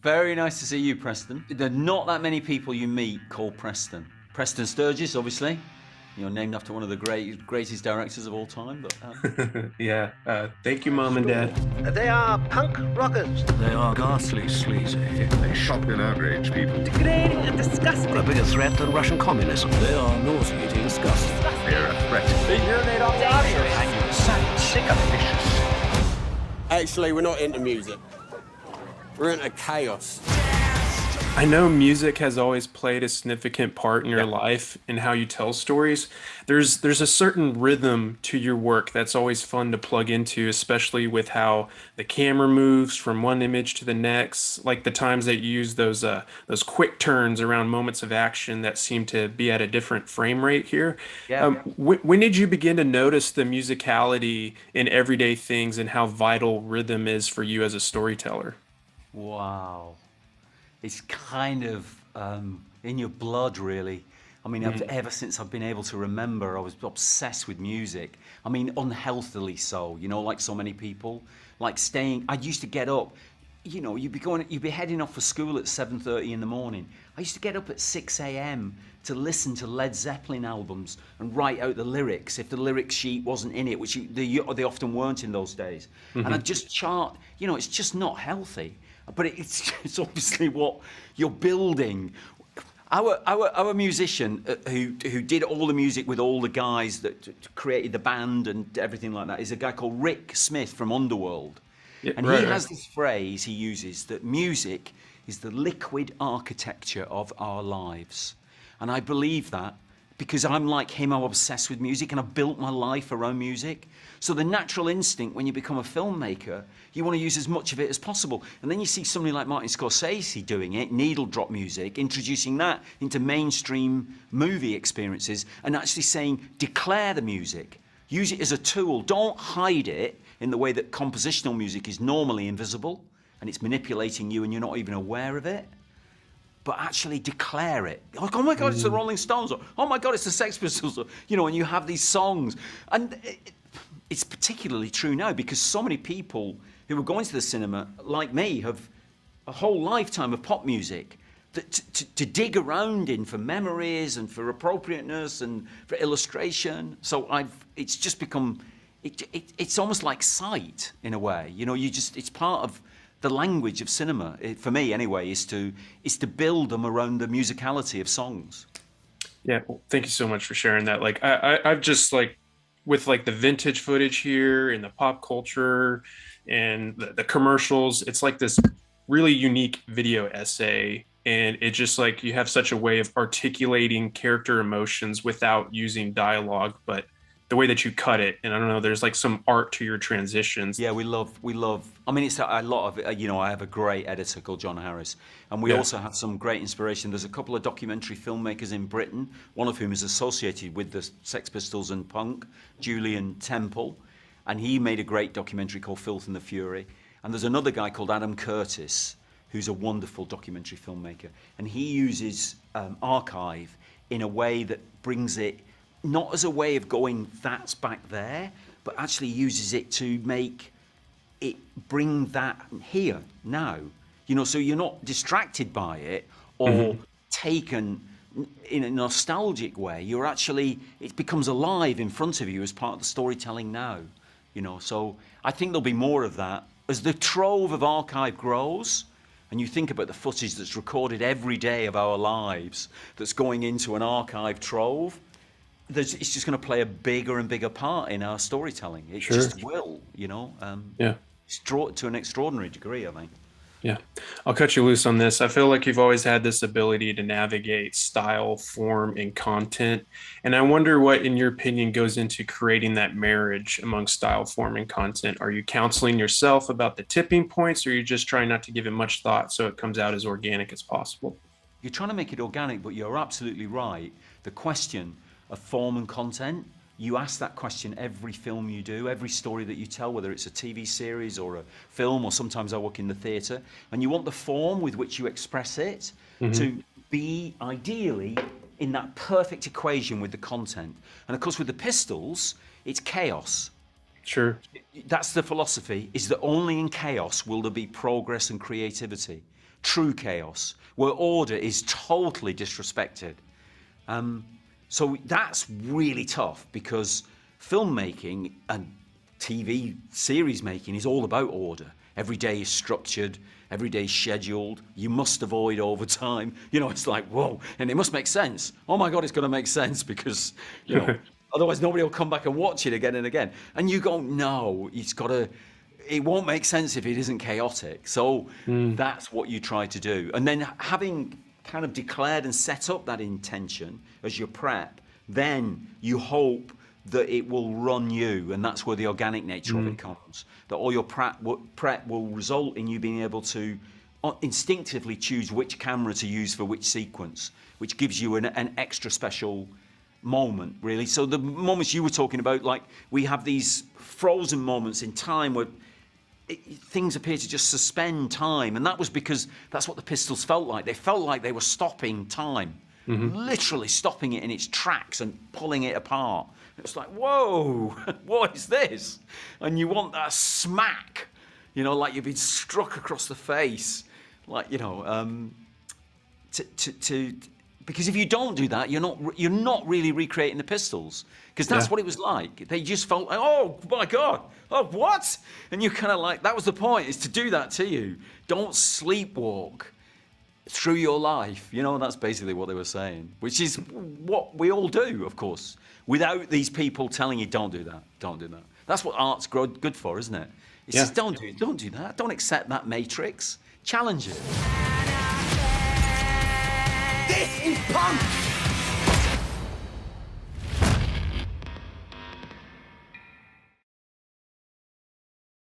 Very nice to see you, Preston. There are not that many people you meet called Preston. Preston Sturgis, obviously. You're named after one of the greatest directors of all time. But Yeah. Thank you, Mom and Dad. They are punk rockers. They are ghastly sleazy. They shock and outrage people. Degrading and disgusting. A bigger threat than Russian communism. They are nauseating, disgusting. They're a threat. They urinate on the audience. And you're savage, sick and vicious. Actually, we're not into music. We're into chaos. I know music has always played a significant part in your life and how you tell stories. There's a certain rhythm to your work that's always fun to plug into, especially with how the camera moves from one image to the next, like the times that you use those quick turns around moments of action that seem to be at a different frame rate here. Yeah. When did you begin to notice the musicality in everyday things and how vital rhythm is for you as a storyteller? wow. It's kind of in your blood, really. I mean, ever since I've been able to remember, I was obsessed with music. I mean, unhealthily so, like so many people. Like I used to get up, you'd be heading off for school at 7:30 in the morning. I used to get up at 6 a.m. to listen to Led Zeppelin albums and write out the lyrics if the lyric sheet wasn't in it, which they often weren't in those days. And I'd just chart, it's just not healthy. But it's obviously what you're building. Our musician who did all the music with all the guys that created the band and everything like that is a guy called Rick Smith from Underworld. Yeah, and right, he has this phrase he uses that music is the liquid architecture of our lives. And I believe that because I'm like him, I'm obsessed with music and I've built my life around music. So the natural instinct when you become a filmmaker, you want to use as much of it as possible. And then you see somebody like Martin Scorsese doing it, needle drop music, introducing that into mainstream movie experiences and actually saying, declare the music. Use it as a tool. Don't hide it in the way that compositional music is normally invisible and it's manipulating you and you're not even aware of it. But actually declare it. Like, oh my God, it's the Rolling Stones. Or, oh my God, it's the Sex Pistols. Or, and you have these songs. And it's particularly true now because so many people who are going to the cinema, like me, have a whole lifetime of pop music that to dig around in for memories and for appropriateness and for illustration. So it's just become, it's almost like sight in a way. It's part of the language of cinema, for me anyway, is to build them around the musicality of songs. Yeah, well, thank you so much for sharing that. Like, I've just with the vintage footage here and the pop culture and the commercials, it's like this really unique video essay. And it just you have such a way of articulating character emotions without using dialogue, but the way that you cut it, and I don't know, there's some art to your transitions. Yeah, we love. I mean, it's a lot of it. I have a great editor called John Harris, and we also have some great inspiration. There's a couple of documentary filmmakers in Britain, one of whom is associated with the Sex Pistols and punk, Julian Temple, and he made a great documentary called Filth and the Fury. And there's another guy called Adam Curtis, who's a wonderful documentary filmmaker, and he uses archive in a way that brings it not as a way of going, that's back there, but actually uses it to make it bring that here, now. So you're not distracted by it or taken in a nostalgic way. You're actually, it becomes alive in front of you as part of the storytelling now. So I think there'll be more of that. As the trove of archive grows, and you think about the footage that's recorded every day of our lives that's going into an archive trove, it's just going to play a bigger and bigger part in our storytelling. It just will, to an extraordinary degree, I think. Yeah. I'll cut you loose on this. I feel like you've always had this ability to navigate style, form, and content. And I wonder what, in your opinion, goes into creating that marriage among style, form, and content. Are you counseling yourself about the tipping points, or are you just trying not to give it much thought so it comes out as organic as possible? You're trying to make it organic, but you're absolutely right. The question of form and content, you ask that question every film you do, every story that you tell, whether it's a TV series or a film, or sometimes I work in the theatre, and you want the form with which you express it to be ideally in that perfect equation with the content. And of course with the Pistols, it's chaos. Sure. That's the philosophy, is that only in chaos will there be progress and creativity. true chaos, where order is totally disrespected. So that's really tough, because filmmaking and TV series making is all about order. Every day is structured, every day is scheduled. You must avoid overtime. You know, it's like, whoa, and it must make sense. Oh my God, it's going to make sense, because, you know, otherwise nobody will come back and watch it again and again. And you go, no, it won't make sense if it isn't chaotic. So that's what you try to do. And then having kind of declared and set up that intention as your prep, then you hope that it will run you, and that's where the organic nature of it comes. That all your prep will result in you being able to instinctively choose which camera to use for which sequence, which gives you an extra special moment, really. So the moments you were talking about, like, we have these frozen moments in time where things appear to just suspend time, and that was because that's what the Pistols felt like. They felt like they were stopping time, literally stopping it in its tracks and pulling it apart. It's like, whoa, what is this? And you want that smack, you know, like you've been struck across the face, like, you know, because if you don't do that, you're not really recreating the Pistols, because that's what it was like. They just felt like, oh my God, oh what? And you kind of like, that was the point, is to do that to you. Don't sleepwalk through your life. You know, that's basically what they were saying, which is what we all do, of course, without these people telling you, don't do that, don't do that. That's what art's good for, isn't it? It says, don't do that, don't accept that matrix, challenge it. This is punk!